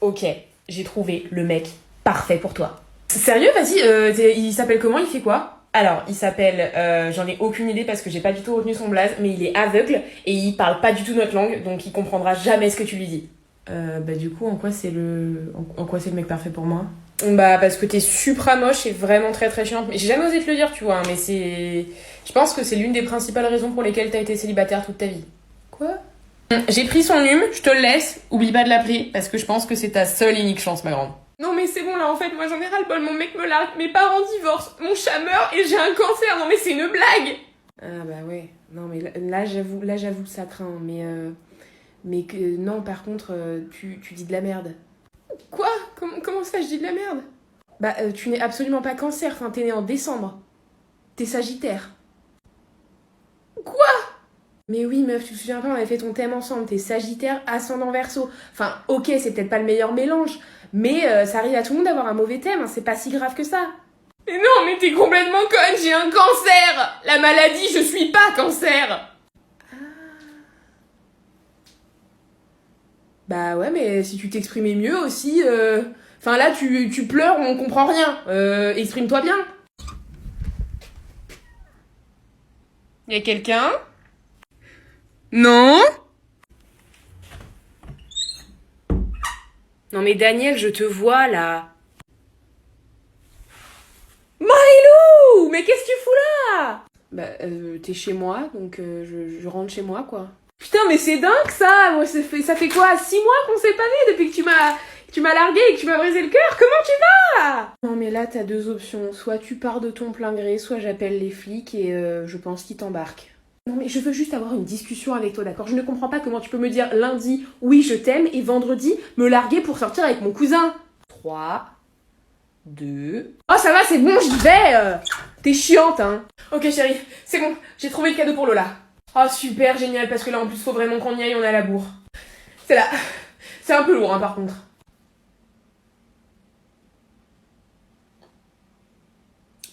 Ok, j'ai trouvé le mec parfait pour toi. Sérieux, vas-y, il s'appelle comment, il fait quoi? Alors, il s'appelle, j'en ai aucune idée parce que j'ai pas du tout retenu son blaze, mais il est aveugle et il parle pas du tout notre langue, donc il comprendra jamais ce que tu lui dis. Bah du coup, en quoi c'est le mec parfait pour moi? Bah parce que t'es supra moche et vraiment très très chiante. Mais j'ai jamais osé te le dire, tu vois, mais c'est... Je pense que c'est l'une des principales raisons pour lesquelles t'as été célibataire toute ta vie. Quoi? J'ai pris son hume, je te le laisse, oublie pas de l'appeler, parce que je pense que c'est ta seule et unique chance, ma grande. Non mais c'est bon là, en fait, moi j'en ai ras le bol, mon mec me largue, mes parents divorcent, mon chat meurt et j'ai un cancer, non mais c'est une blague. Ah bah ouais, non mais là j'avoue ça craint, mais que, non par contre, tu dis de la merde. Quoi? Comment ça je dis de la merde? Bah tu n'es absolument pas cancer, enfin t'es né en décembre. T'es sagittaire. Quoi? Mais oui meuf, tu te souviens pas, on avait fait ton thème ensemble, t'es sagittaire, ascendant verso. Enfin ok, c'est peut-être pas le meilleur mélange, mais ça arrive à tout le monde d'avoir un mauvais thème, hein, c'est pas si grave que ça. Mais non, mais t'es complètement conne, j'ai un cancer! La maladie, je suis pas cancer! Bah ouais, mais si tu t'exprimais mieux aussi... Enfin là, tu pleures, on comprend rien. Exprime-toi bien. Y'a quelqu'un? Non? Non mais Daniel, je te vois là. Marilou! Mais qu'est-ce que tu fous là? Bah, t'es chez moi, donc je rentre chez moi, quoi. Putain, mais c'est dingue ça! Moi, ça fait quoi? 6 mois qu'on s'est pas vu depuis que tu m'as largué et que tu m'as brisé le cœur? Comment tu vas? Non, mais là, t'as deux options. Soit tu pars de ton plein gré, soit j'appelle les flics et je pense qu'ils t'embarquent. Non, mais je veux juste avoir une discussion avec toi, d'accord? Je ne comprends pas comment tu peux me dire lundi, oui, je t'aime, et vendredi, me larguer pour sortir avec mon cousin. 3, 2... Oh, ça va, c'est bon, j'y vais! T'es chiante, hein. Ok, chérie, c'est bon, j'ai trouvé le cadeau pour Lola. Oh, super, génial, parce que là, en plus, faut vraiment qu'on y aille, on est à la bourre. C'est là. C'est un peu lourd, hein, par contre.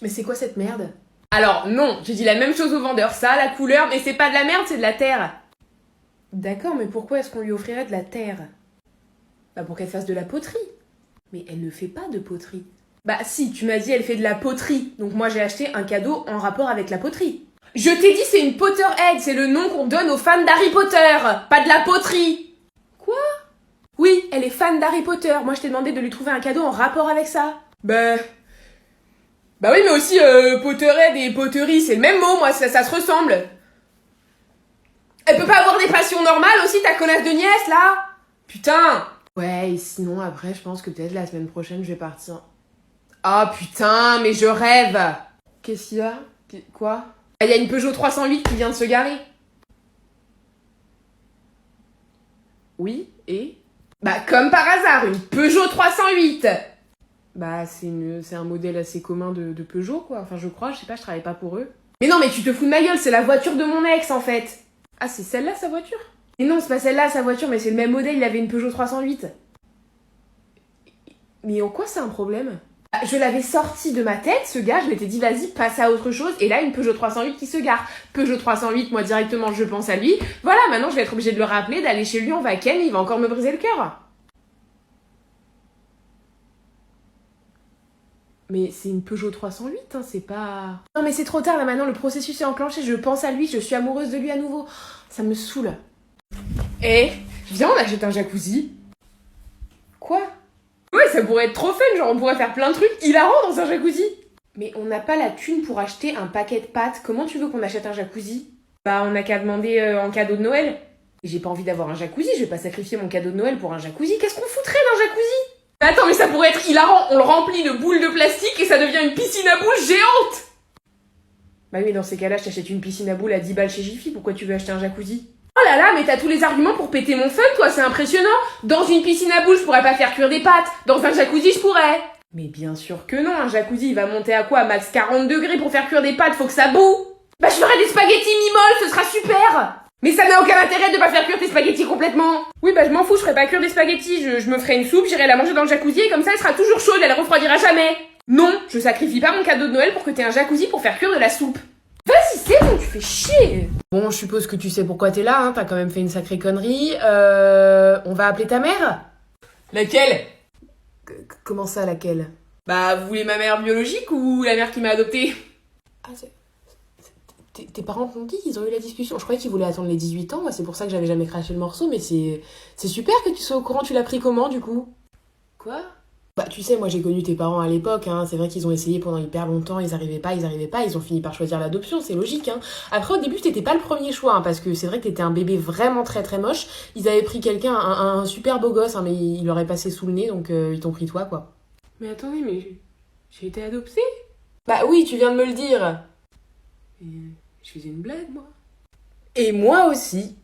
Mais c'est quoi cette merde? Alors, non, j'ai dit la même chose au vendeur. Ça, la couleur, mais c'est pas de la merde, c'est de la terre. D'accord, mais pourquoi est-ce qu'on lui offrirait de la terre? Bah, pour qu'elle fasse de la poterie. Mais elle ne fait pas de poterie. Bah si, tu m'as dit elle fait de la poterie. Donc moi j'ai acheté un cadeau en rapport avec la poterie. Je t'ai dit c'est une Potterhead, c'est le nom qu'on donne aux fans d'Harry Potter, pas de la poterie. Quoi? Oui, elle est fan d'Harry Potter. Moi je t'ai demandé de lui trouver un cadeau en rapport avec ça. Bah oui, mais aussi Potterhead et poterie, c'est le même mot, moi, ça se ressemble. Elle peut pas avoir des passions normales aussi, ta connasse de nièce, là? Putain. Ouais, et sinon, après, je pense que peut-être la semaine prochaine, je vais partir. Ah putain, mais je rêve! Qu'est-ce qu'il y a? Quoi? Il y a une Peugeot 308 qui vient de se garer. Oui, et? Bah comme par hasard, une Peugeot 308! Bah c'est un modèle assez commun de Peugeot, quoi. Enfin je crois, je sais pas, je travaille pas pour eux. Mais non, mais tu te fous de ma gueule, c'est la voiture de mon ex en fait! Ah, c'est celle-là sa voiture? Mais non, c'est pas celle-là sa voiture, mais c'est le même modèle, il avait une Peugeot 308. Mais en quoi c'est un problème? Je l'avais sorti de ma tête, ce gars, je m'étais dit vas-y, passe à autre chose, et là une Peugeot 308 qui se gare. Peugeot 308, moi directement je pense à lui. Voilà, maintenant je vais être obligée de le rappeler, d'aller chez lui en week-end, il va encore me briser le cœur. Mais c'est une Peugeot 308, hein, c'est pas... Non mais c'est trop tard là maintenant, le processus est enclenché, je pense à lui, je suis amoureuse de lui à nouveau. Ça me saoule. Eh, viens on achète un jacuzzi. Quoi? Ouais, ça pourrait être trop fun, genre on pourrait faire plein de trucs hilarants dans un jacuzzi. Mais on n'a pas la thune pour acheter un paquet de pâtes, comment tu veux qu'on achète un jacuzzi? Bah on n'a qu'à demander en cadeau de Noël. Et j'ai pas envie d'avoir un jacuzzi, je vais pas sacrifier mon cadeau de Noël pour un jacuzzi, qu'est-ce qu'on foutrait d'un jacuzzi? Mais attends, mais ça pourrait être hilarant, on le remplit de boules de plastique et ça devient une piscine à boules géante. Bah oui, dans ces cas-là, je t'achète une piscine à boules à 10 balles chez Jiffy, pourquoi tu veux acheter un jacuzzi? Oh là là, mais t'as tous les arguments pour péter mon fun, toi, c'est impressionnant. Dans une piscine à boules, je pourrais pas faire cuire des pâtes. Dans un jacuzzi, je pourrais. Mais bien sûr que non, un jacuzzi, il va monter à quoi? À max 40 degrés pour faire cuire des pâtes, faut que ça boue. Bah je ferai des spaghettis mi-molles, ce sera super. Mais ça n'a aucun intérêt de pas faire cuire tes spaghettis complètement. Oui, bah je m'en fous, je ferai pas cuire des spaghettis, je me ferai une soupe, j'irai la manger dans le jacuzzi et comme ça elle sera toujours chaude, elle refroidira jamais. Non, je sacrifie pas mon cadeau de Noël pour que t'aies un jacuzzi pour faire cuire de la soupe. Vas-y, c'est bon, tu fais chier. Bon, je suppose que tu sais pourquoi t'es là, hein, t'as quand même fait une sacrée connerie. On va appeler ta mère? Laquelle? Comment ça, laquelle? Bah, vous voulez ma mère biologique ou la mère qui m'a adoptée? Ah, tes parents t'ont dit qu'ils ont eu la discussion. Je croyais qu'ils voulaient attendre les 18 ans, moi c'est pour ça que j'avais jamais craché le morceau, mais c'est super que tu sois au courant, tu l'as pris comment du coup? Quoi? Bah tu sais, moi j'ai connu tes parents à l'époque, hein. C'est vrai qu'ils ont essayé pendant hyper longtemps, ils arrivaient pas, ils ont fini par choisir l'adoption, c'est logique, hein. Après au début t'étais pas le premier choix, hein, parce que c'est vrai que t'étais un bébé vraiment très très moche. Ils avaient pris quelqu'un, un super beau gosse, hein, mais il leur est passé sous le nez, donc ils t'ont pris toi quoi. Mais attendez, mais j'ai été adoptée? Bah oui, tu viens de me le dire. Je faisais une blague, moi. Et moi aussi,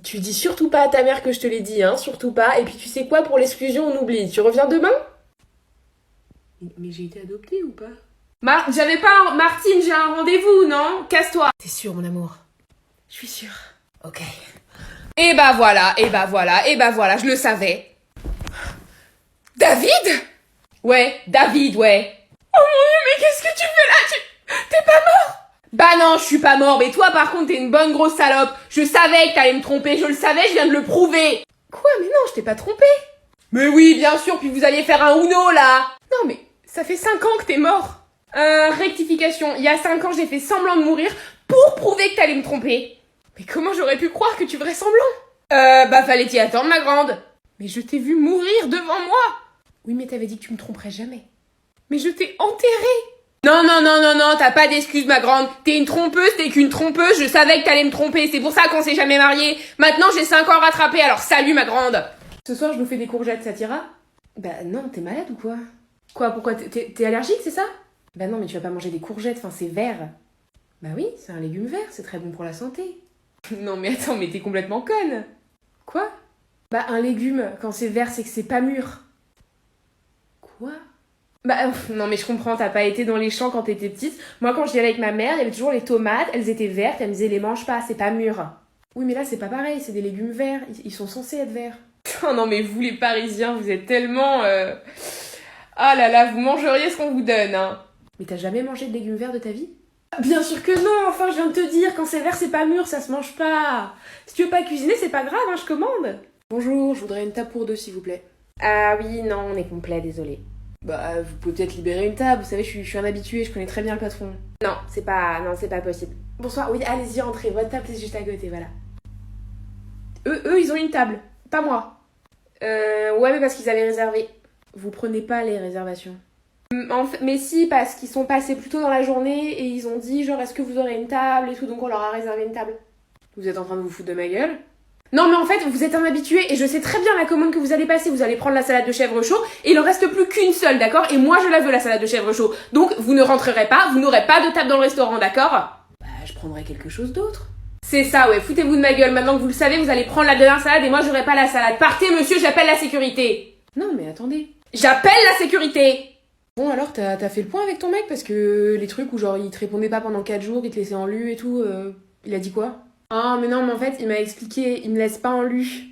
tu dis surtout pas à ta mère que je te l'ai dit, hein, surtout pas. Et puis tu sais quoi, pour l'exclusion, on oublie. Tu reviens demain? Mais j'ai été adoptée ou pas? J'avais pas Martine, j'ai un rendez-vous, non? Casse-toi. T'es sûre, mon amour? Je suis sûre. Ok. Et bah voilà, je le savais. David? Ouais, David, ouais. Oh mon Dieu, mais qu'est-ce que tu fais là? T'es pas mort? Bah non, je suis pas mort, mais toi par contre t'es une bonne grosse salope. Je savais que t'allais me tromper, je le savais, je viens de le prouver. Quoi? Mais non, je t'ai pas trompé. Mais oui, bien sûr, puis vous alliez faire un Uno là. Non mais, ça fait 5 ans que t'es mort. Rectification, il y a 5 ans j'ai fait semblant de mourir pour prouver que t'allais me tromper. Mais comment j'aurais pu croire que tu ferais semblant? Bah fallait t'y attendre ma grande. Mais je t'ai vu mourir devant moi. Oui mais t'avais dit que tu me tromperais jamais. Mais je t'ai enterrée. Non, t'as pas d'excuse, ma grande. T'es une trompeuse, t'es qu'une trompeuse, je savais que t'allais me tromper, c'est pour ça qu'on s'est jamais mariés. Maintenant, j'ai 5 ans rattrapés, alors salut, ma grande. Ce soir, je nous fais des courgettes, ça t'ira? Bah non, t'es malade ou quoi? Quoi, pourquoi? T'es allergique, c'est ça? Bah non, mais tu vas pas manger des courgettes, enfin, c'est vert. Bah oui, c'est un légume vert, c'est très bon pour la santé. Non, mais attends, mais t'es complètement conne. Quoi? Bah un légume, quand c'est vert, c'est que c'est pas mûr. Quoi? Bah non mais je comprends, t'as pas été dans les champs quand t'étais petite. Moi quand j'y allais avec ma mère, il y avait toujours les tomates, elles étaient vertes, elle me disait les mange pas, c'est pas mûr. Oui mais là c'est pas pareil, c'est des légumes verts, ils sont censés être verts. Oh non mais vous les Parisiens, vous êtes tellement... Ah là là, vous mangeriez ce qu'on vous donne, hein. Mais t'as jamais mangé de légumes verts de ta vie? Bien sûr que non, enfin je viens de te dire, quand c'est vert c'est pas mûr, ça se mange pas. Si tu veux pas cuisiner c'est pas grave, hein, je commande. Bonjour, je voudrais une table pour deux s'il vous plaît. Ah oui, non, on est complet, désolé. Bah, vous pouvez peut-être libérer une table, vous savez, je suis un habitué, je connais très bien le patron. Non, c'est pas possible. Bonsoir, oui, allez-y, rentrez, votre table c'est juste à côté, voilà. Eux, ils ont une table, pas moi. Ouais, mais parce qu'ils avaient réservé. Vous prenez pas les réservations. Mais si, parce qu'ils sont passés plus tôt dans la journée et ils ont dit, genre, est-ce que vous aurez une table et tout, donc on leur a réservé une table. Vous êtes en train de vous foutre de ma gueule? Non mais en fait, vous êtes un habitué et je sais très bien la commande que vous allez passer. Vous allez prendre la salade de chèvre chaud et il en reste plus qu'une seule, d'accord? Et moi je la veux la salade de chèvre chaud. Donc vous ne rentrerez pas, vous n'aurez pas de table dans le restaurant, d'accord? Bah je prendrai quelque chose d'autre. C'est ça, ouais, foutez-vous de ma gueule. Maintenant que vous le savez, vous allez prendre la dernière salade et moi j'aurai pas la salade. Partez monsieur, j'appelle la sécurité. Non mais attendez. J'appelle la sécurité. Bon alors t'as fait le point avec ton mec parce que les trucs où genre il te répondait pas pendant 4 jours, il te laissait en lu et tout, il a dit quoi? Ah, mais non, mais en fait, il m'a expliqué, il me laisse pas en lu.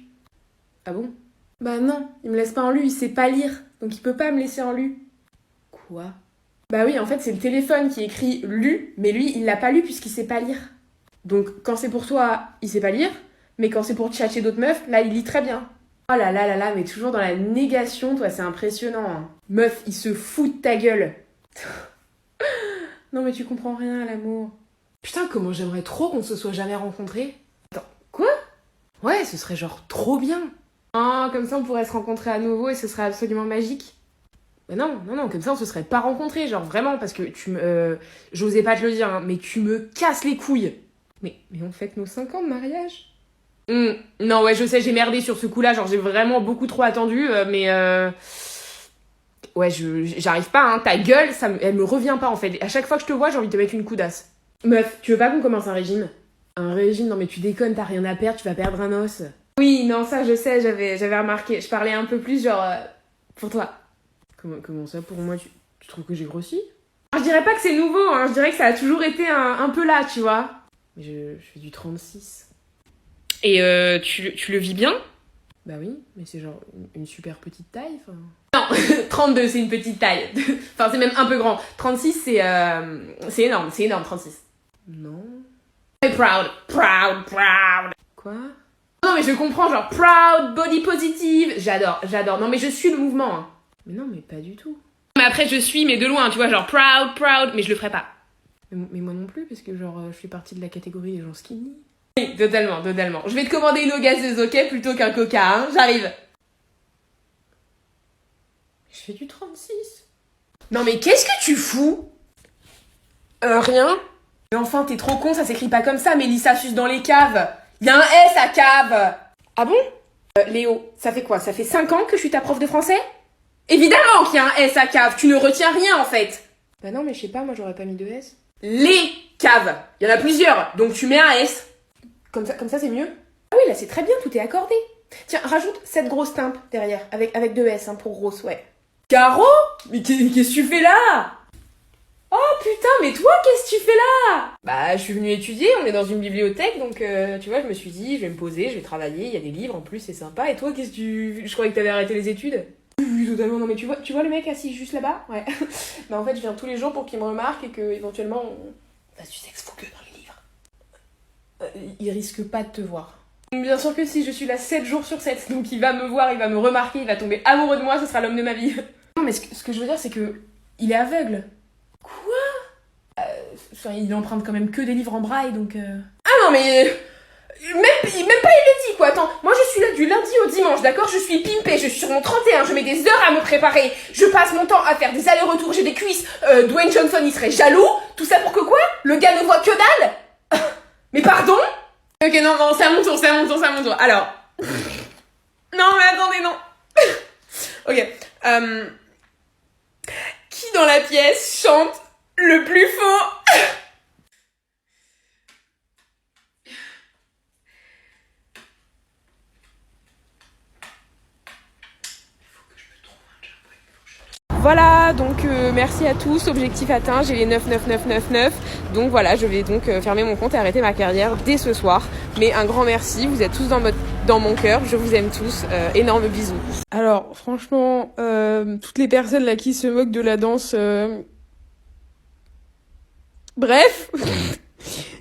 Ah bon? Bah non, il me laisse pas en lu, il sait pas lire, donc il peut pas me laisser en lu. Quoi? Bah oui, en fait, c'est le téléphone qui écrit lu, mais lui, il l'a pas lu puisqu'il sait pas lire. Donc, quand c'est pour toi, il sait pas lire, mais quand c'est pour tchatcher d'autres meufs, là, il lit très bien. Oh là là là là, mais toujours dans la négation, toi, c'est impressionnant. Hein. Meuf, il se fout de ta gueule. Non, mais tu comprends rien à l'amour. Putain, comment j'aimerais trop qu'on se soit jamais rencontrés. Attends, quoi? Ouais, ce serait genre trop bien. Ah, comme ça on pourrait se rencontrer à nouveau et ce serait absolument magique. Mais non, comme ça on se serait pas rencontrés, genre vraiment, parce que tu me... j'osais pas te le dire, hein, mais tu me casses les couilles. Mais on fête nos 5 ans de mariage. Non, ouais, je sais, j'ai merdé sur ce coup-là, genre j'ai vraiment beaucoup trop attendu, mais... Ouais, j'arrive pas, hein, ta gueule, elle me revient pas en fait. À chaque fois que je te vois, j'ai envie de te mettre une coudasse. Meuf, tu veux pas qu'on commence un régime? Un régime? Non mais tu déconnes, t'as rien à perdre, tu vas perdre un os. Oui, non, ça je sais, j'avais remarqué. Je parlais un peu plus genre... pour toi. Comment ça, pour moi, tu trouves que j'ai grossi? Je dirais pas que c'est nouveau, hein, je dirais que ça a toujours été un peu là, tu vois. Mais je fais du 36. Et tu le vis bien? Bah oui, mais c'est genre une super petite taille, enfin... Non, 32 c'est une petite taille. Enfin c'est même un peu grand. 36 c'est énorme, 36. Non. Proud. Quoi? Non, mais je comprends, genre proud, body positive. J'adore. Non, mais je suis le mouvement. Hein. Mais non, mais pas du tout. Mais après, je suis, mais de loin, tu vois, genre proud, mais je le ferai pas. Mais moi non plus, parce que genre, je fais partie de la catégorie des gens skinny. Oui, totalement. Je vais te commander une eau gazeuse, ok, plutôt qu'un coca, hein. J'arrive. Je fais du 36. Non, mais qu'est-ce que tu fous? Rien. Mais enfin, t'es trop con, ça s'écrit pas comme ça, Mélissa suce dans les caves. Y a un S à cave. Ah bon? Léo, ça fait quoi? Ça fait 5 ans que je suis ta prof de français? Évidemment qu'il y a un S à cave, tu ne retiens rien en fait. Bah non, mais je sais pas, moi j'aurais pas mis de S. Les caves, il y en a plusieurs, donc tu mets un S. Comme ça c'est mieux? Ah oui, là c'est très bien, tout est accordé. Tiens, rajoute cette grosse timpe derrière, avec 2 S, hein, pour grosse, ouais. Caro? Mais qu'est-ce que tu fais là? Oh putain, mais toi, qu'est-ce que tu fais là? Bah, je suis venue étudier, on est dans une bibliothèque, donc tu vois, je me suis dit, je vais me poser, je vais travailler, il y a des livres en plus, c'est sympa. Et toi, qu'est-ce que tu... Je croyais que t'avais arrêté les études. Oui, totalement, non mais tu vois le mec assis juste là-bas? Ouais. Bah en fait, je viens tous les jours pour qu'il me remarque et que éventuellement on... Bah, tu sais que faut que dans les livres. Il risque pas de te voir. Bien sûr que si, je suis là 7 jours sur 7, donc il va me voir, il va me remarquer, il va tomber amoureux de moi, ce sera l'homme de ma vie. Non mais ce que je veux dire, c'est que il est aveugle. Quoi? Enfin, il emprunte quand même que des livres en braille, donc... Ah non mais... Même pas il le dit quoi, attends, moi je suis là du lundi au dimanche, d'accord, je suis pimpée, je suis sur mon 31, je mets des heures à me préparer, je passe mon temps à faire des allers-retours, j'ai des cuisses, Dwayne Johnson il serait jaloux, tout ça pour que quoi? Le gars ne voit que dalle? Mais pardon? Ok non, c'est à mon tour, alors... Non mais attendez, non. Ok, qui dans la pièce chante le plus faux? Voilà, donc merci à tous, objectif atteint, j'ai les 99999, donc voilà, je vais donc fermer mon compte et arrêter ma carrière dès ce soir. Mais un grand merci, vous êtes tous dans mon cœur, je vous aime tous, énorme bisous. Alors franchement, toutes les personnes là qui se moquent de la danse... Bref,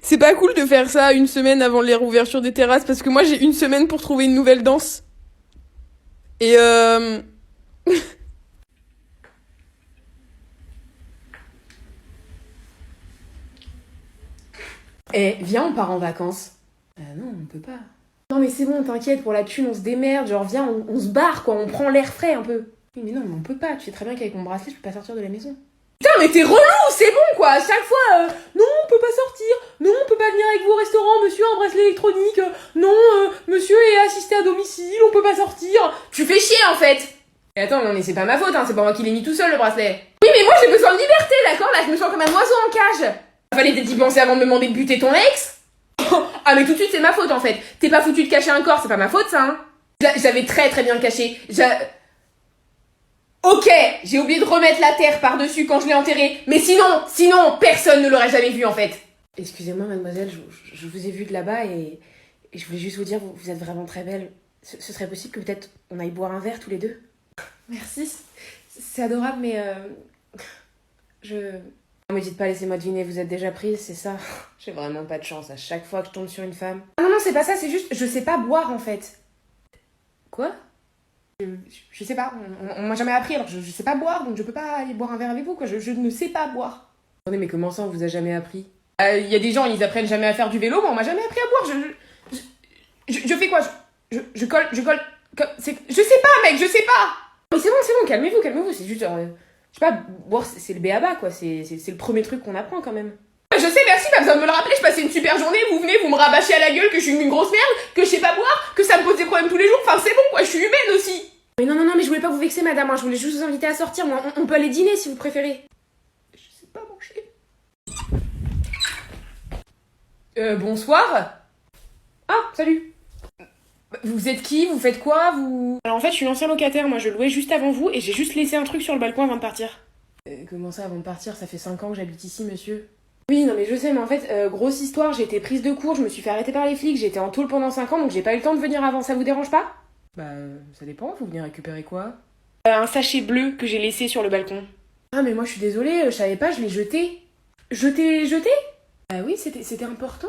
c'est pas cool de faire ça une semaine avant les réouvertures des terrasses, parce que moi j'ai une semaine pour trouver une nouvelle danse. Et Eh, viens, on part en vacances. Non, on peut pas. Non mais c'est bon, t'inquiète, pour la thune, on se démerde, genre viens, on se barre quoi, on prend l'air frais un peu. Oui mais non, mais on peut pas, tu sais très bien qu'avec mon bracelet, je peux pas sortir de la maison. Putain mais t'es relou, c'est bon quoi, à chaque fois, non on peut pas sortir, non on peut pas venir avec vous au restaurant, monsieur a un bracelet électronique, non, monsieur est assisté à domicile, on peut pas sortir. Tu fais chier en fait. Et attends, non mais c'est pas ma faute, hein, c'est pas moi qui l'ai mis tout seul le bracelet. Oui mais moi j'ai besoin de liberté, d'accord, là je me sens comme un oiseau en cage. Fallait peut-être y penser avant de me demander de buter ton ex. Ah mais tout de suite c'est ma faute en fait. T'es pas foutu de cacher un corps, c'est pas ma faute ça hein. J'avais très très bien caché. Ok, j'ai oublié de remettre la terre par-dessus quand je l'ai enterré. Mais sinon, personne ne l'aurait jamais vu en fait. Excusez-moi mademoiselle, je vous ai vu de là-bas et je voulais juste vous dire, vous êtes vraiment très belle. Ce serait possible que peut-être on aille boire un verre tous les deux? Merci, c'est adorable mais... Ne me dites pas laissez-moi deviner, vous êtes déjà prise, c'est ça? J'ai vraiment pas de chance à chaque fois que je tombe sur une femme. Ah non, c'est pas ça, c'est juste, je sais pas boire en fait. Quoi? Je sais pas, on m'a jamais appris, alors je sais pas boire, donc je peux pas aller boire un verre avec vous, quoi, je ne sais pas boire. Attendez, mais comment ça on vous a jamais appris? Y a des gens, ils apprennent jamais à faire du vélo, mais on m'a jamais appris à boire, je fais quoi? Je colle, je sais pas mec, je sais pas! Mais c'est bon, calmez-vous, c'est juste... Je sais pas, boire c'est le b.a.-ba quoi, c'est le premier truc qu'on apprend quand même. Je sais, merci, pas besoin de me le rappeler, je passais une super journée, vous venez, vous me rabâchez à la gueule que je suis une grosse merde, que je sais pas boire, que ça me pose des problèmes tous les jours, enfin c'est bon quoi, je suis humaine aussi. Mais non, mais je voulais pas vous vexer madame, moi, je voulais juste vous inviter à sortir, moi, on peut aller dîner si vous préférez. Je sais pas manger. Bonsoir. Ah, salut. Vous êtes qui? Vous faites quoi? Alors en fait, je suis l'ancien locataire, moi je louais juste avant vous et j'ai juste laissé un truc sur le balcon avant de partir. Comment ça avant de partir? Ça fait 5 ans que j'habite ici, monsieur. Oui, non mais je sais, mais en fait, grosse histoire, j'ai été prise de court, je me suis fait arrêter par les flics, j'ai été en tôle pendant 5 ans, donc j'ai pas eu le temps de venir avant, ça vous dérange pas? Bah, ça dépend, vous venez récupérer quoi? Un sachet bleu que j'ai laissé sur le balcon. Ah mais moi je suis désolée, je savais pas, je l'ai jeté. Jeté? Ah oui, c'était important.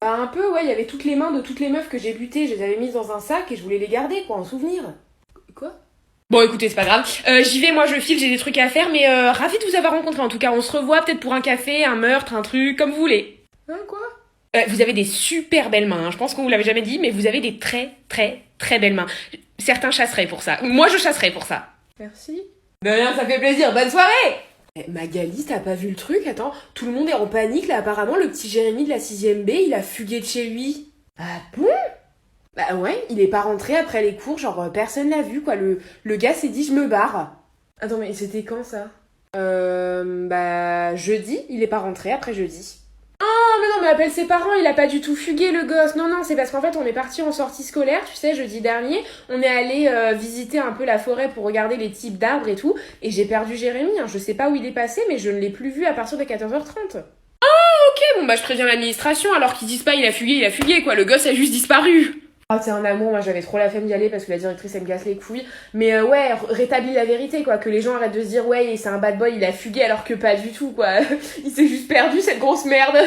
Bah un peu, ouais, il y avait toutes les mains de toutes les meufs que j'ai butées, je les avais mises dans un sac et je voulais les garder, quoi, en souvenir. Quoi? Bon, écoutez, c'est pas grave. J'y vais, moi je file, j'ai des trucs à faire, mais ravi de vous avoir rencontré. En tout cas, on se revoit peut-être pour un café, un meurtre, un truc, comme vous voulez. Hein, quoi? Vous avez des super belles mains, hein. Je pense qu'on vous l'avait jamais dit, mais vous avez des très, très, très belles mains. Certains chasseraient pour ça. Moi, je chasserais pour ça. Merci. De rien, ça fait plaisir. Bonne soirée! Magali, t'as pas vu le truc? Attends, tout le monde est en panique, là, apparemment, le petit Jérémy de la 6ème B, il a fugué de chez lui. Ah bon? Bah ouais, il est pas rentré après les cours, genre personne l'a vu, quoi. Le gars s'est dit, je me barre. Attends, mais c'était quand, ça? Bah, jeudi, il est pas rentré après jeudi. Ah, mais non, mais appelle ses parents, il a pas du tout fugué le gosse. Non, non, c'est parce qu'en fait, on est parti en sortie scolaire, tu sais, jeudi dernier. On est allé visiter un peu la forêt pour regarder les types d'arbres et tout. Et j'ai perdu Jérémy, hein. Je sais pas où il est passé, mais je ne l'ai plus vu à partir de 14h30. Ok, bon bah je préviens l'administration, alors qu'ils disent pas il a fugué, quoi. Le gosse a juste disparu. Oh, c'est un amour, moi j'avais trop la flemme d'y aller parce que la directrice elle me casse les couilles. Mais ouais, rétablis la vérité, quoi. Que les gens arrêtent de se dire, ouais, c'est un bad boy, il a fugué, alors que pas du tout, quoi. Il s'est juste perdu, cette grosse merde.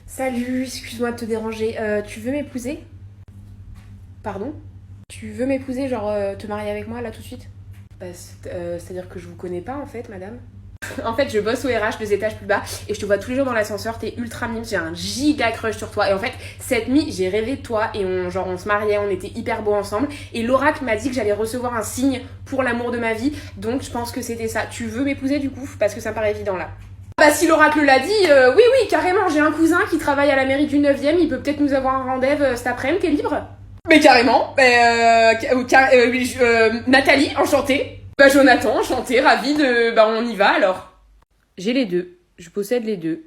Salut, excuse-moi de te déranger. Tu veux m'épouser? Pardon? Tu veux m'épouser, genre te marier avec moi là tout de suite? Bah, c'est-à-dire que je vous connais pas en fait, madame. En fait, je bosse au RH 2 étages plus bas et je te vois tous les jours dans l'ascenseur, t'es ultra mime, j'ai un giga crush sur toi. Et en fait, cette nuit, j'ai rêvé de toi et on se mariait, on était hyper beaux ensemble. Et l'oracle m'a dit que j'allais recevoir un signe pour l'amour de ma vie, donc je pense que c'était ça. Tu veux m'épouser du coup? Parce que ça me paraît évident là. Bah si l'oracle l'a dit, oui, oui, carrément, j'ai un cousin qui travaille à la mairie du 9ème, il peut peut-être nous avoir un rendez-vous cet après-midi, t'es libre? Mais carrément, Nathalie, enchantée. Bah Jonathan, enchanté, ravi de... Bah on y va alors. J'ai les deux, je possède les deux.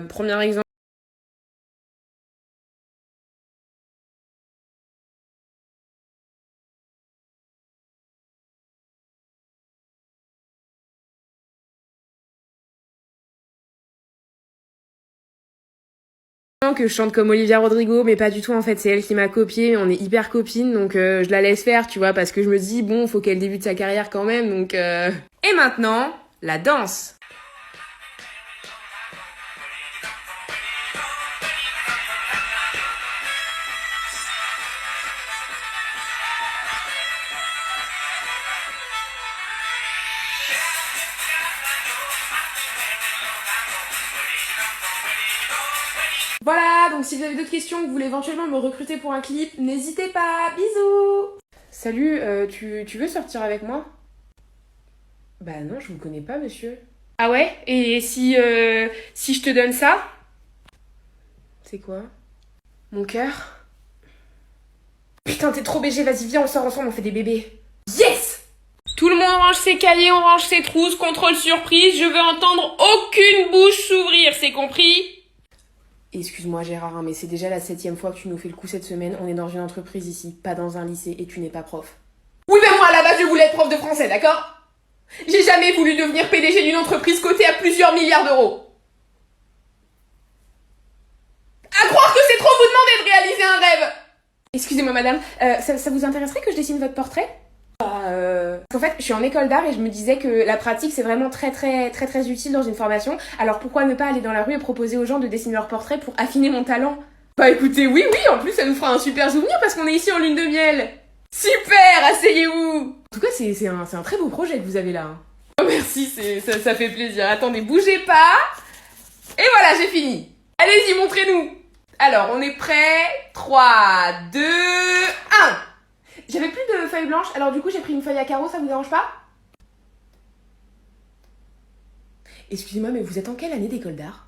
Premier exemple. Que je chante comme Olivia Rodrigo, mais pas du tout en fait, c'est elle qui m'a copié, on est hyper copines, donc je la laisse faire, tu vois, parce que je me dis, bon, faut qu'elle débute sa carrière quand même, donc... Et maintenant, la danse. Voilà, donc si vous avez d'autres questions, que vous voulez éventuellement me recruter pour un clip, n'hésitez pas, bisous. Salut, tu veux sortir avec moi? Bah non, je vous connais pas, monsieur. Ah ouais? Et si je te donne ça? C'est quoi? Mon cœur? Putain, t'es trop BG, vas-y, viens, on sort ensemble, on fait des bébés. Yes! Tout le monde range ses cahiers, on range ses trousses, contrôle surprise, je veux entendre aucune bouche s'ouvrir, c'est compris? Excuse-moi Gérard, hein, mais c'est déjà la 7ème fois que tu nous fais le coup cette semaine. On est dans une entreprise ici, pas dans un lycée, et tu n'es pas prof. Oui, ben moi à la base je voulais être prof de français, d'accord? J'ai jamais voulu devenir PDG d'une entreprise cotée à plusieurs milliards d'euros. À croire que c'est trop vous demander de réaliser un rêve. Excusez-moi madame, ça vous intéresserait que je dessine votre portrait? En fait, je suis en école d'art et je me disais que la pratique c'est vraiment très utile dans une formation. Alors pourquoi ne pas aller dans la rue et proposer aux gens de dessiner leur portrait pour affiner mon talent? Bah écoutez, oui, en plus ça nous fera un super souvenir parce qu'on est ici en lune de miel. Super, asseyez-vous. En tout cas, c'est un très beau projet que vous avez là. Hein. Oh, merci, ça fait plaisir. Attendez, bougez pas. Et voilà, j'ai fini. Allez-y, montrez-nous. Alors, on est prêts. 3, 2, 1. J'avais plus de feuilles blanches, alors du coup j'ai pris une feuille à carreaux, ça vous dérange pas? Excusez-moi, mais vous êtes en quelle année d'école d'art?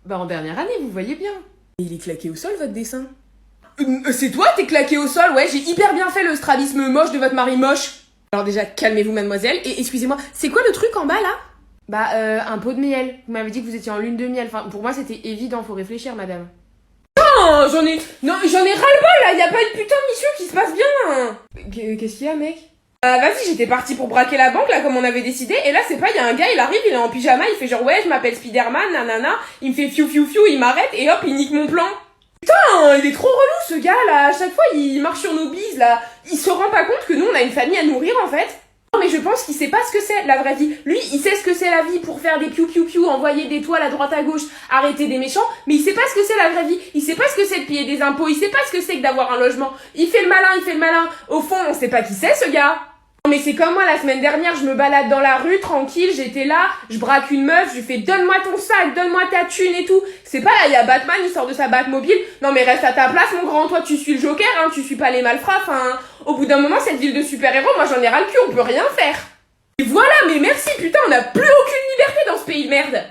Bah en dernière année, vous voyez bien. Et il est claqué au sol votre dessin? C'est toi, t'es claqué au sol, ouais, j'ai hyper bien fait le strabisme moche de votre mari moche. Alors déjà, calmez-vous mademoiselle, et excusez-moi, c'est quoi le truc en bas là? Bah un pot de miel, vous m'avez dit que vous étiez en lune de miel, enfin pour moi c'était évident, faut réfléchir madame. J'en ai ras-le-bol là, y a pas une putain de mission qui se passe bien. Qu'est-ce qu'il y a mec? Vas-y, j'étais partie pour braquer la banque là comme on avait décidé et là c'est pas, y a un gars, il arrive, il est en pyjama, il fait genre ouais je m'appelle Spider-Man, nanana, il me fait fiou fiou fiou, il m'arrête et hop il nique mon plan. Putain, il est trop relou ce gars là, à chaque fois il marche sur nos bises là, il se rend pas compte que nous on a une famille à nourrir en fait. Non mais je pense qu'il sait pas ce que c'est la vraie vie. Lui, il sait ce que c'est la vie pour faire des piou-piou-piou, envoyer des toiles à droite à gauche, arrêter des méchants, mais il sait pas ce que c'est la vraie vie. Il sait pas ce que c'est de payer des impôts, il sait pas ce que c'est que d'avoir un logement. Il fait le malin, il fait le malin. Au fond, on sait pas qui c'est ce gars. Non mais c'est comme moi la semaine dernière, je me balade dans la rue tranquille, j'étais là, je braque une meuf, je lui fais donne-moi ton sac, donne-moi ta thune et tout. C'est pas là, il y a Batman, il sort de sa Batmobile. Non mais reste à ta place mon grand, toi tu suis le Joker, hein, tu suis pas les malfrats, enfin... Au bout d'un moment, cette ville de super-héros, moi j'en ai ras le cul, on peut rien faire. Et voilà, mais merci, putain, on a plus aucune liberté dans ce pays de merde.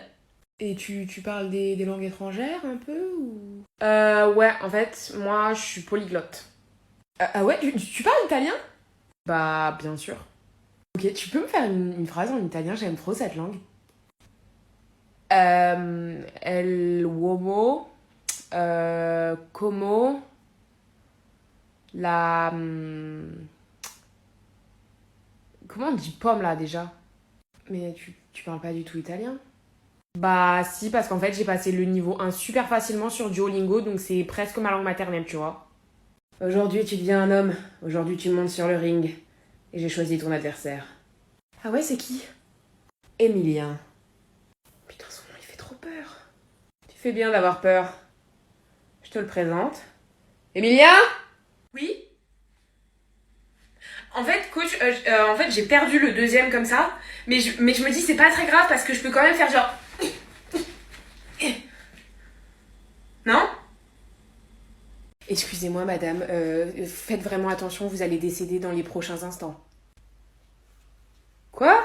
Et tu parles des langues étrangères un peu ou... Ouais, en fait, moi je suis polyglotte. Ah ouais, tu parles italien? Bah, bien sûr. Ok, tu peux me faire une phrase en italien, j'aime trop cette langue. L'uomo, como, la... Comment on dit pomme là déjà? Mais tu parles pas du tout italien? Bah si, parce qu'en fait j'ai passé le niveau 1 super facilement sur Duolingo, donc c'est presque ma langue maternelle, tu vois. Aujourd'hui tu deviens un homme, aujourd'hui tu montes sur le ring, et j'ai choisi ton adversaire. Ah ouais, c'est qui? Emilien. Putain, son nom il fait trop peur. Tu fais bien d'avoir peur. Je te le présente. Emilien? Oui? En fait, coach, en fait, j'ai perdu le deuxième comme ça, mais je me dis c'est pas très grave parce que je peux quand même faire genre... Non? Excusez-moi madame, faites vraiment attention, vous allez décéder dans les prochains instants. Quoi?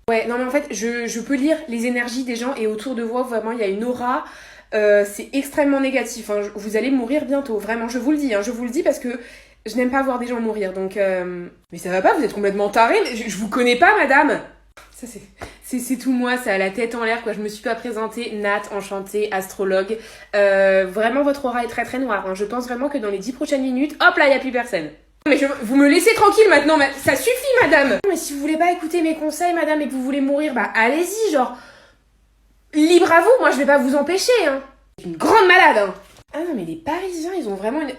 Ouais, non mais en fait, je peux lire les énergies des gens et autour de vous, vraiment, il y a une aura, c'est extrêmement négatif, hein. Vous allez mourir bientôt, vraiment, je vous le dis, hein, je vous le dis parce que je n'aime pas voir des gens mourir, donc... Mais ça va pas, vous êtes complètement tarés, je vous connais pas, madame. Ça, c'est tout moi, ça a la tête en l'air, quoi. Je me suis pas présentée. Nat, enchantée, astrologue. Vraiment, votre aura est très très noire, hein. Je pense vraiment que dans les 10 prochaines minutes, hop là, y a plus personne. Mais vous me laissez tranquille maintenant, ça suffit, madame. Mais si vous voulez pas écouter mes conseils, madame, et que vous voulez mourir, bah allez-y, genre... Libre à vous, moi je vais pas vous empêcher, hein. Une grande malade, hein. Ah non, mais les Parisiens, ils ont vraiment une...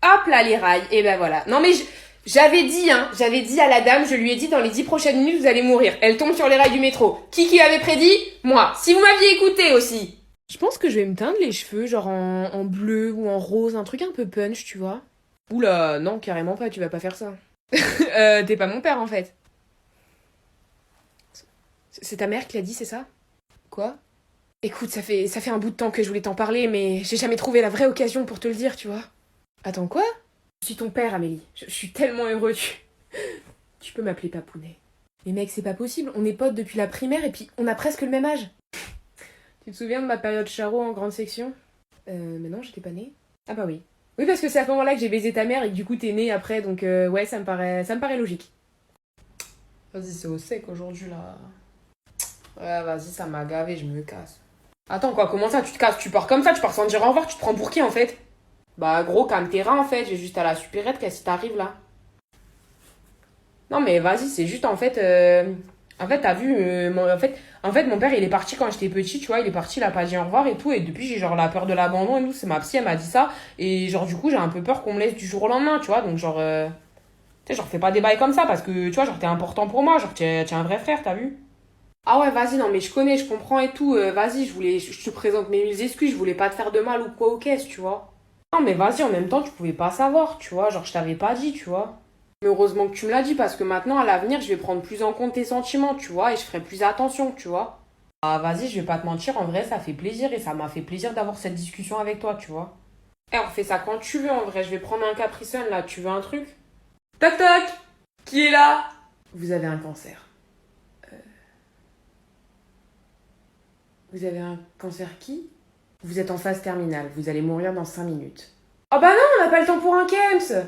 Hop là, les rails, et ben voilà. Non mais j'avais dit à la dame, je lui ai dit dans les 10 prochaines minutes, vous allez mourir. Elle tombe sur les rails du métro. Qui l'avait prédit? Moi. Si vous m'aviez écouté aussi. Je pense que je vais me teindre les cheveux, genre en bleu ou en rose, un truc un peu punch, tu vois. Oula, non, carrément pas, tu vas pas faire ça. T'es pas mon père, en fait. C'est ta mère qui l'a dit, c'est ça? Quoi? Écoute, ça fait un bout de temps que je voulais t'en parler, mais j'ai jamais trouvé la vraie occasion pour te le dire, tu vois. Attends, quoi? Je suis ton père, Amélie. Je suis tellement heureux, tu peux m'appeler Papounet. Mais mec, c'est pas possible, on est potes depuis la primaire et puis on a presque le même âge. Tu te souviens de ma période charo en grande section? Mais non, j'étais pas née. Ah bah oui. Oui, parce que c'est à ce moment-là que j'ai baisé ta mère et que du coup t'es née après, donc ouais, ça me paraît logique. Vas-y, c'est au sec aujourd'hui, là. Ouais, vas-y, ça m'a gavé, je me casse. Attends, quoi, comment ça, tu te casses? Tu pars comme ça, tu pars sans dire au revoir, tu te prends pour qui, en fait? Bah, gros, calme tes reins, en fait, j'ai juste à la supérette, qu'est-ce qui t'arrive, là? Non, mais vas-y, c'est juste, en fait... En fait, t'as vu, en fait, mon père, il est parti quand j'étais petit, tu vois, il est parti, il a pas dit au revoir et tout, et depuis, j'ai genre la peur de l'abandon et tout, c'est ma psy, elle m'a dit ça, et genre, du coup, j'ai un peu peur qu'on me laisse du jour au lendemain, tu vois, donc genre, tu sais, genre, fais pas des bails comme ça, parce que, tu vois, genre, t'es important pour moi, genre, t'es un vrai frère, t'as vu? Ah ouais, vas-y, non, mais je connais, je comprends et tout, vas-y, je te présente mes mille excuses, je voulais pas te faire de mal ou quoi au caisse, tu vois. Non, mais vas-y, en même temps, tu pouvais pas savoir, tu vois, genre, je t'avais pas dit, tu vois. Mais heureusement que tu me l'as dit parce que maintenant, à l'avenir, je vais prendre plus en compte tes sentiments, tu vois, et je ferai plus attention, tu vois. Ah, vas-y, je vais pas te mentir, en vrai, ça fait plaisir et ça m'a fait plaisir d'avoir cette discussion avec toi, tu vois. Eh, on fait ça quand tu veux, en vrai, je vais prendre un Capri Sun, là, tu veux un truc? Toc toc! Qui est là? Vous avez un cancer. Vous avez un cancer qui? Vous êtes en phase terminale, vous allez mourir dans 5 minutes. Oh bah non, on n'a pas le temps pour un KEMS!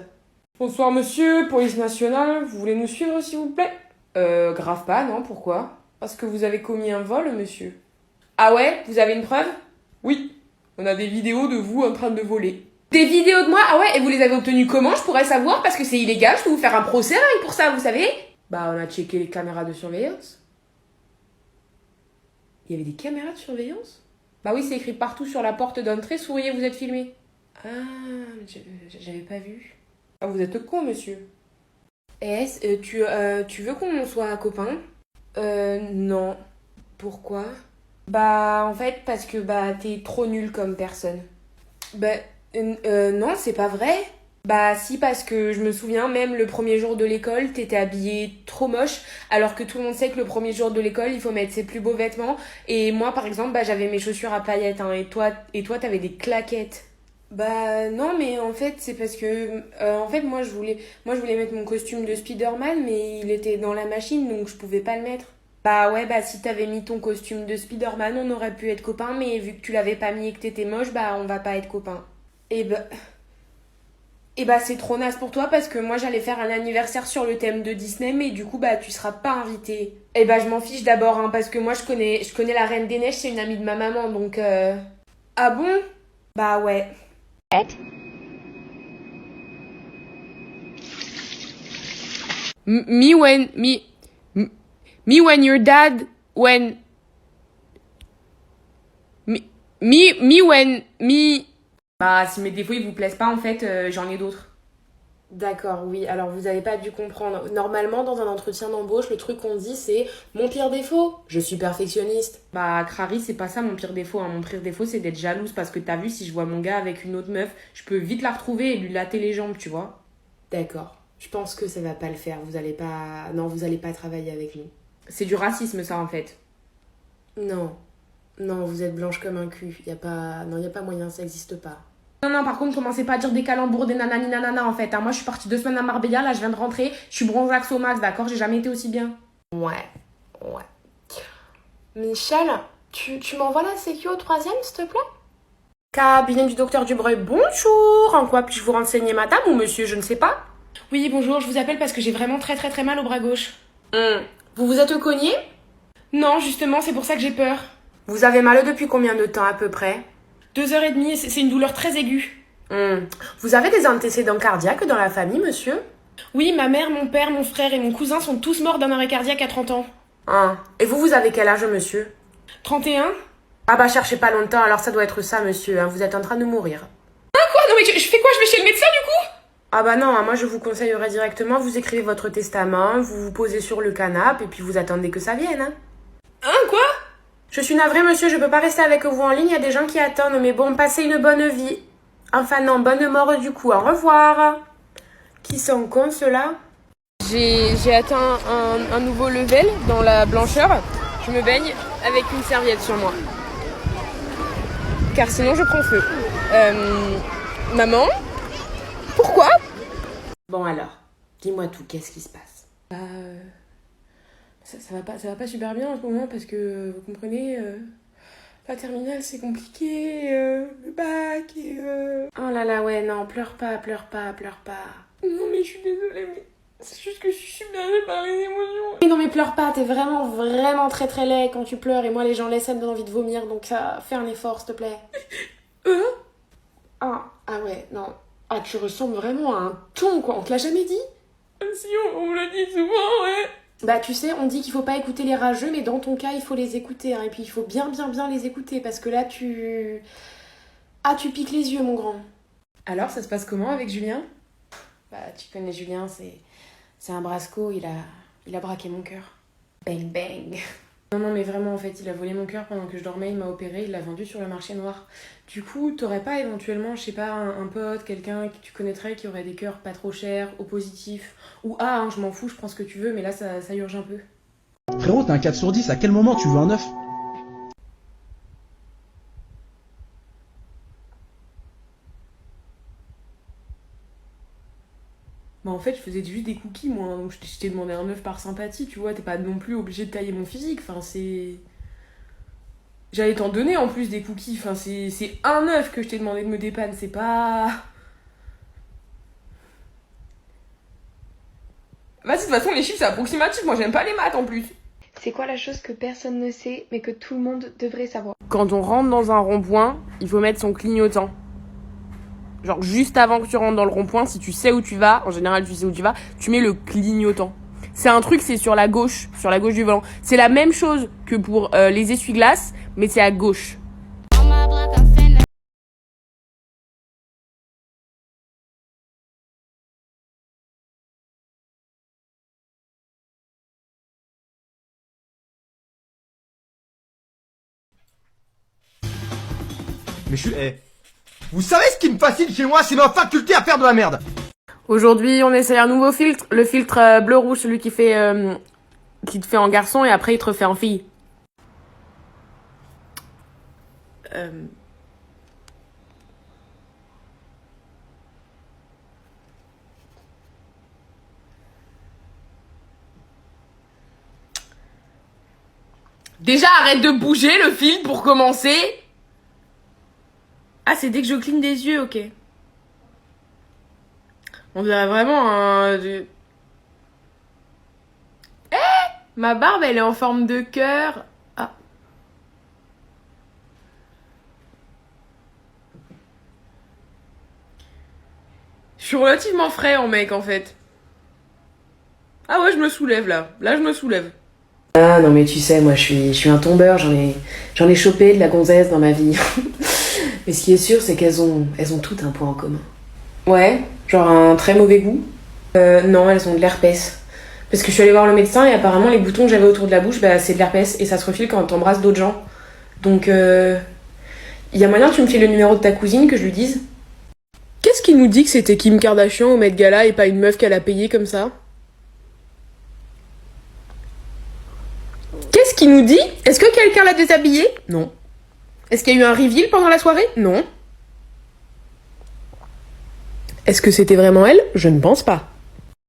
Bonsoir monsieur, police nationale, vous voulez nous suivre s'il vous plaît? Grave pas, non, pourquoi? Parce que vous avez commis un vol, monsieur. Ah ouais? Vous avez une preuve? Oui, on a des vidéos de vous en train de voler. Des vidéos de moi? Ah ouais, et vous les avez obtenues comment? Je pourrais savoir parce que c'est illégal, je peux vous faire un procès rien que pour ça, vous savez? Bah on a checké les caméras de surveillance. Il y avait des caméras de surveillance? Bah oui, c'est écrit partout sur la porte d'entrée, souriez, vous êtes filmé. Ah, j'avais pas vu. Ah, vous êtes con, monsieur. Tu veux qu'on soit copains? Non. Pourquoi? Bah, en fait, parce que bah, t'es trop nul comme personne. Bah, non, c'est pas vrai. Bah, si, parce que je me souviens, même le premier jour de l'école, t'étais habillée trop moche, alors que tout le monde sait que le premier jour de l'école, il faut mettre ses plus beaux vêtements. Et moi, par exemple, bah, j'avais mes chaussures à paillettes, hein, et toi, t'avais des claquettes. Bah non mais en fait c'est parce que en fait moi je voulais mettre mon costume de Spider-Man mais il était dans la machine donc je pouvais pas le mettre. Bah ouais bah si t'avais mis ton costume de Spider-Man on aurait pu être copains mais vu que tu l'avais pas mis et que t'étais moche bah on va pas être copains. Et bah c'est trop naze pour toi parce que moi j'allais faire un anniversaire sur le thème de Disney mais du coup bah tu seras pas invité. Et bah je m'en fiche d'abord hein, parce que moi je connais la Reine des Neiges c'est une amie de ma maman donc Ah bon? Bah ouais. Me when me when your dad when me when me. Bah, si mes défauts ils vous plaisent pas, en fait, j'en ai d'autres. D'accord, oui. Alors vous avez pas dû comprendre. Normalement, dans un entretien d'embauche, le truc qu'on dit c'est mon pire défaut. Je suis perfectionniste. Bah, Crary, c'est pas ça mon pire défaut, hein. Mon pire défaut, c'est d'être jalouse parce que t'as vu, si je vois mon gars avec une autre meuf, je peux vite la retrouver et lui latter les jambes, tu vois. D'accord. Je pense que ça va pas le faire. Vous allez pas. Non, vous allez pas travailler avec nous. C'est du racisme, ça, en fait. Non. Non, vous êtes blanche comme un cul. Y a pas. Non, y a pas moyen, ça existe pas. Non, non, par contre, commencez pas à dire des calembours, des nanani nanana, en fait, hein. Moi, je suis partie 2 semaines à Marbella, là, je viens de rentrer, je suis bronzax au max, d'accord? J'ai jamais été aussi bien. Ouais. Ouais. Michel, tu m'envoies la sécu au troisième, s'il te plaît? Cabinet du docteur Dubreuil, bonjour. En quoi puis-je vous renseigner, madame ou monsieur, je ne sais pas? Oui, bonjour, je vous appelle parce que j'ai vraiment très très très mal au bras gauche. Vous vous êtes cogné? Non, justement, c'est pour ça que j'ai peur. Vous avez mal depuis combien de temps à peu près? 2 heures et demie, c'est une douleur très aiguë. Vous avez des antécédents cardiaques dans la famille, monsieur? Oui, ma mère, mon père, mon frère et mon cousin sont tous morts d'un arrêt cardiaque à 30 ans. Et vous avez quel âge, monsieur? 31? Ah bah cherchez pas longtemps, alors ça doit être ça, monsieur, hein, vous êtes en train de mourir. Quoi? Non mais je fais quoi? Je vais chez le médecin du coup? Ah bah non, hein, moi je vous conseillerais directement, vous écrivez votre testament, vous vous posez sur le canapé et puis vous attendez que ça vienne. Quoi? Je suis navrée, monsieur, je peux pas rester avec vous en ligne, il y a des gens qui attendent, mais bon, passez une bonne vie. Enfin non, bonne mort du coup, au revoir. Qui sont cons ceux-là? J'ai atteint un nouveau level dans la blancheur. Je me baigne avec une serviette sur moi. Car sinon je prends feu. Maman? Pourquoi? Bon alors, dis-moi tout, qu'est-ce qui se passe? Ça va pas super bien en ce moment parce que, vous comprenez, la terminale c'est compliqué, le bac et Oh là là, ouais, non, pleure pas, pleure pas, pleure pas. Non mais je suis désolée, mais c'est juste que je suis submergée par les émotions. Mais non mais pleure pas, t'es vraiment, vraiment très très laid quand tu pleures et moi les gens laissent, ça me donne envie de vomir, donc ça, fais un effort s'il te plaît. Ah ouais, non. Ah, tu ressembles vraiment à un thon, quoi, on te l'a jamais dit? Si, on me le dit souvent, ouais. Bah tu sais, on dit qu'il faut pas écouter les rageux, mais dans ton cas, il faut les écouter, hein, et puis il faut bien les écouter, parce que là, tu... Ah, tu piques les yeux, mon grand. Alors, ça se passe comment avec Julien? Bah, tu connais Julien, c'est un brasco, il a braqué mon cœur. Bang bang. Non, mais vraiment, en fait, il a volé mon cœur pendant que je dormais, il m'a opéré, il l'a vendu sur le marché noir. Du coup, t'aurais pas éventuellement, je sais pas, un pote, quelqu'un que tu connaîtrais qui aurait des cœurs pas trop chers, au positif, ou je m'en fous, je prends ce que tu veux, mais là, ça urge un peu. Frérot, t'es un 4 sur 10, à quel moment tu veux un 9? Bah en fait, je faisais juste des cookies, moi, hein, donc je t'ai demandé un œuf par sympathie, tu vois, t'es pas non plus obligé de tailler mon physique, enfin c'est... J'allais t'en donner en plus des cookies, enfin c'est un œuf que je t'ai demandé de me dépanner, c'est pas... Vas-y, de toute façon, les chiffres c'est approximatif, moi j'aime pas les maths en plus. C'est quoi la chose que personne ne sait mais que tout le monde devrait savoir? Quand on rentre dans un rond-point, il faut mettre son clignotant. Genre juste avant que tu rentres dans le rond-point, si tu sais où tu vas, en général tu sais où tu vas, tu mets le clignotant. C'est un truc, c'est sur la gauche du volant. C'est la même chose que pour les essuie-glaces, mais c'est à gauche. Mais je suis... Vous savez ce qui me fascine chez moi, c'est ma faculté à faire de la merde. Aujourd'hui, on essaye un nouveau filtre. Le filtre bleu-rouge, celui qui te fait en garçon et après il te refait en fille. Déjà, arrête de bouger le filtre pour commencer. Ah, c'est dès que je cligne des yeux, ok. On dirait vraiment un... Ma barbe, elle est en forme de cœur. Ah. Je suis relativement frais en mec, en fait. Ah ouais, je me soulève, là. Là, je me soulève. Ah non mais tu sais, moi je suis un tombeur, j'en ai chopé de la gonzesse dans ma vie. Mais ce qui est sûr, c'est qu'elles ont toutes un point en commun. Ouais, genre un très mauvais goût. Non, elles ont de l'herpès. Parce que je suis allée voir le médecin et apparemment les boutons que j'avais autour de la bouche, bah c'est de l'herpès et ça se refile quand t'embrasses d'autres gens. Donc il y a moyen que tu me files le numéro de ta cousine, que je lui dise? Qu'est-ce qui nous dit que c'était Kim Kardashian au Met Gala et pas une meuf qu'elle a payée comme ça? Qu'est-ce qui nous dit? Est-ce que quelqu'un l'a déshabillée? Non. Est-ce qu'il y a eu un reveal pendant la soirée? Non. Est-ce que c'était vraiment elle? Je ne pense pas.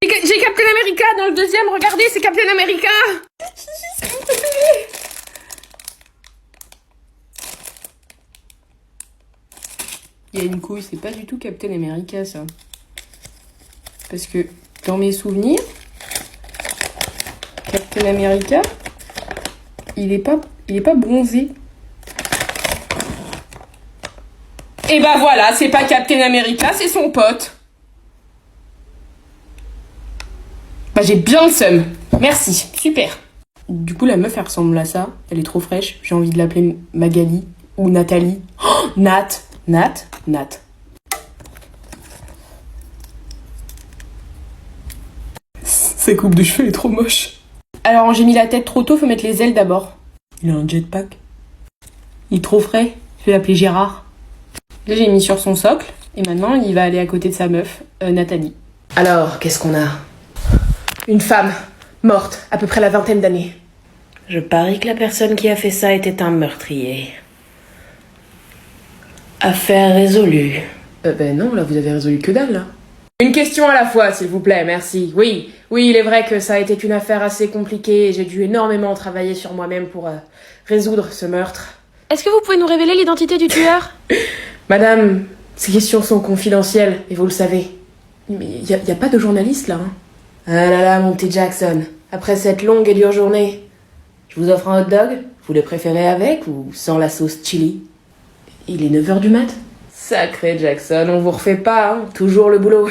J'ai Captain America dans le deuxième, regardez, c'est Captain America! Il y a une couille, c'est pas du tout Captain America ça. Parce que dans mes souvenirs, Captain America, il est pas bronzé. Et bah voilà, c'est pas Captain America, c'est son pote. Bah j'ai bien le seum. Merci, super. Du coup la meuf elle ressemble à ça, elle est trop fraîche, j'ai envie de l'appeler Magali ou Nathalie. Oh, Nat. Sa coupe de cheveux est trop moche. Alors j'ai mis la tête trop tôt, faut mettre les ailes d'abord. Il a un jetpack. Il est trop frais, je vais l'appeler Gérard. Là j'ai mis sur son socle, et maintenant il va aller à côté de sa meuf, Nathalie. Alors, qu'est-ce qu'on a? Une femme, morte, à peu près la 20aine d'années. Je parie que la personne qui a fait ça était un meurtrier. Affaire résolue. Ben non, là vous avez résolu que dalle, là. Une question à la fois, s'il vous plaît, merci. Oui, il est vrai que ça a été une affaire assez compliquée et j'ai dû énormément travailler sur moi-même pour résoudre ce meurtre. Est-ce que vous pouvez nous révéler l'identité du tueur? Madame, ces questions sont confidentielles, et vous le savez. Mais y a pas de journaliste, là, hein. Ah là là, mon petit Jackson. Après cette longue et dure journée, je vous offre un hot dog. Vous le préférez avec ou sans la sauce chili? Il est 9h du mat. Sacré Jackson, on vous refait pas, hein. Toujours le boulot.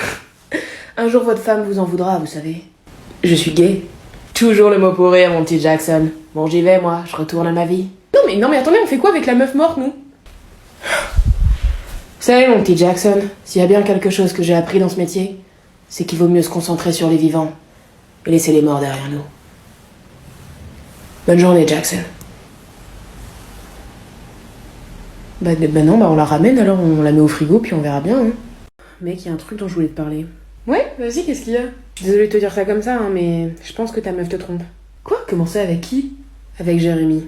Un jour, votre femme vous en voudra, vous savez. Je suis gay. Toujours le mot pour rire, mon petit Jackson. Bon, j'y vais, moi. Je retourne à ma vie. Non mais attendez, on fait quoi avec la meuf morte, nous? Vous savez, mon petit Jackson, s'il y a bien quelque chose que j'ai appris dans ce métier, c'est qu'il vaut mieux se concentrer sur les vivants et laisser les morts derrière nous. Bonne journée, Jackson. Bah non, on la ramène alors, on la met au frigo puis on verra bien, hein. Mec, il y a un truc dont je voulais te parler. Ouais, vas-y, qu'est-ce qu'il y a? Je suis désolée de te dire ça comme ça, hein, mais je pense que ta meuf te trompe. Quoi? Comment ça, avec qui? Avec Jérémy.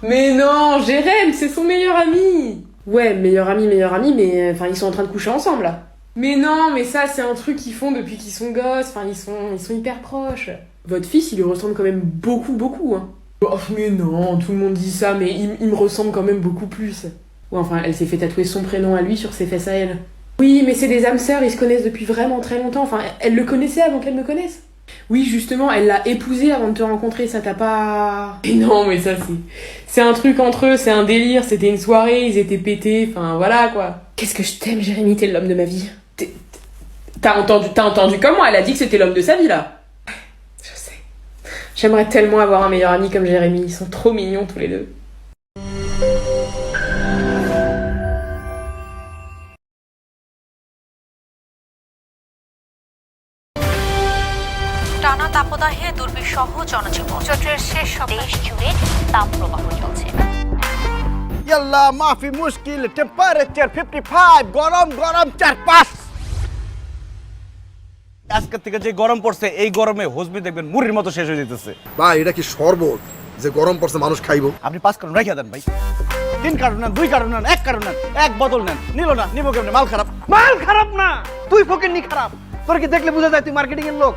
Mais non, Jérém, c'est son meilleur ami. Ouais, meilleur ami, mais enfin ils sont en train de coucher ensemble là. Mais non, mais ça c'est un truc qu'ils font depuis qu'ils sont gosses, enfin ils sont hyper proches. Votre fils, il lui ressemble quand même beaucoup, hein. Oh, mais non, tout le monde dit ça, mais il me ressemble quand même beaucoup plus. Ouais, enfin, elle s'est fait tatouer son prénom à lui sur ses fesses à elle. Oui, mais c'est des âmes sœurs, ils se connaissent depuis vraiment très longtemps. Enfin, elle le connaissait avant qu'elle me connaisse. Oui, justement, elle l'a épousé avant de te rencontrer, ça t'a pas... Et non, mais ça, c'est un truc entre eux, c'est un délire, c'était une soirée, ils étaient pétés, enfin, voilà, quoi. Qu'est-ce que je t'aime, Jérémy, t'es l'homme de ma vie. T'as entendu comment? Elle a dit que c'était l'homme de sa vie, là. Je sais. J'aimerais tellement avoir un meilleur ami comme Jérémy, ils sont trop mignons tous les deux. টানা তাপদাহে দুর্বিষহ জনজীবন চৈত্রের শেষ দেশ জুড়ে তাপপ্রবাহ চলছে। ইয়াল্লা মাফি মুশকিল টেম্পারেচার 55 গরম গরম 4-5 আজকে থেকে যে গরম পড়ছে এই গরমে হজমি দেখবেন মুড়ির মতো শেষ হয়ে যেতেছে ভাই এটা কি শরবত যে গরম পড়ছে মানুষ খাইবো? আপনি 5 কার্টন রেখে দেন ভাই 3 কার্টন নেন 2 কার্টন নেন 1 কার্টন নেন 1 বোতল নেন নিল না নিব কেমনে মাল খারাপ না তুই ফকির নি খারাপ তোর কি দেখলে বোঝা যায় তুই মার্কেটিং এর লোক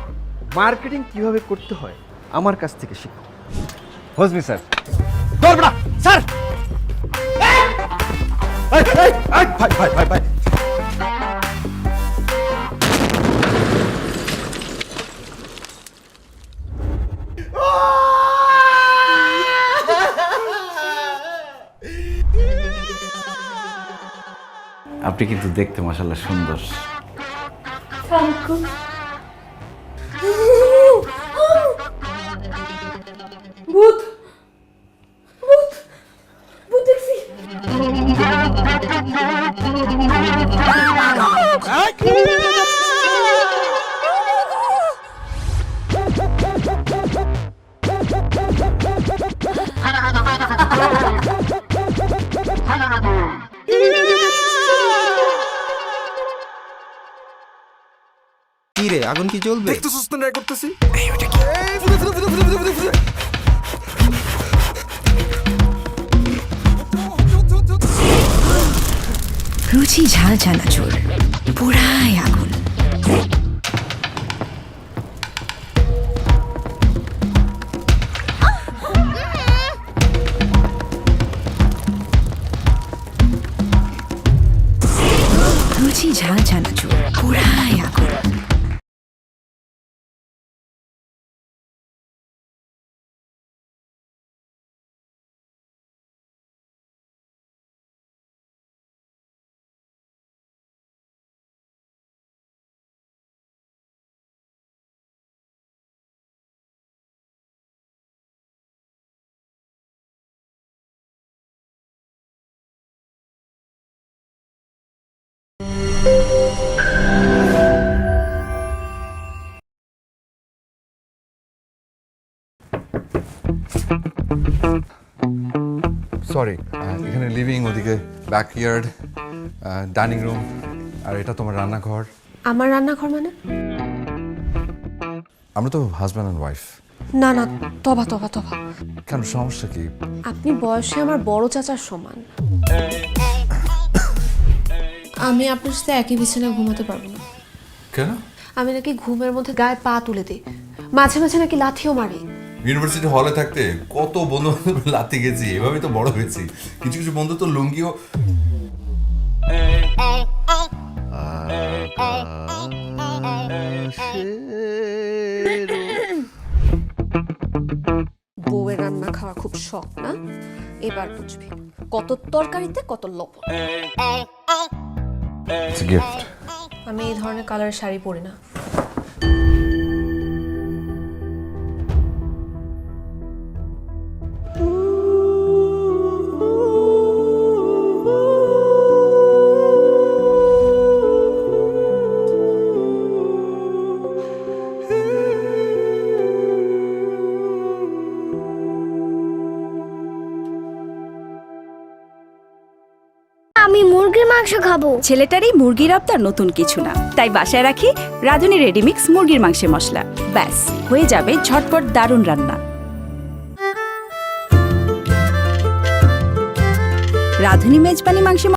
মার্কেটিং কিভাবে করতে হয় আমার কাছ থেকে শিখ হজমি স্যার ধর বড়া স্যার ভাই আপনি কিন্তু দেখতে মাশাআল্লাহ সুন্দর। ভূত ভূত ভূত দেখছি। কি রে আগুন কি জ্বলবে? দেখতেছিস না ট্রাই করতেছি। রুচি ঝাল চানাচুর পুরাই আগুন। রুচি ঝাল চানাচুর পুরাই আগুন। সরি, এখানে লিভিং, ওদিকে ব্যাকইয়ার্ড, ডাইনিং রুম, আর এটা তোমার রান্নাঘর। আমার রান্নাঘর মানে? আমরা তো হাজব্যান্ড অ্যান্ড ওয়াইফ। না না, তবা তবা তবা। কেন, সমস্যা কি? আপনি বয়সে আমার বড় চাচার সমান। আমি আপনার সাথে একই বিছানায় ঘুমাতে পারবো না। কেন? আমি নাকি ঘুমের মধ্যে গায়ে পা তুলে দিই, মাঝে মাঝে নাকি লাথিও মারি। ইউনিভার্সিটি হলে থাকতে কত বন্ধু বান্ধব লাতে গেছি, এভাবেই তো বড় হয়েছি। কিছু কিছু বন্ধু তো লুঙ্গিও। বউয়ের রান্না খাওয়া খুব শখ না? এবার বুঝবি কত তরকারিতে কত লবণ। গিফট। আমি এই ধরনের কালারের শাড়ি পরি না। আমি মুরগির মাংস খাবো। ছেলেটার এই মুরগির আবদার নতুন কিছু না, তাই বাসায় রাখি রাঁধুনি রেডিমিক্স মুরগির মাংসের মশলা। ব্যাস হয়ে যাবে ঝটপট দারুণ রান্না। রাঁধুনি মেজবানি মাংসের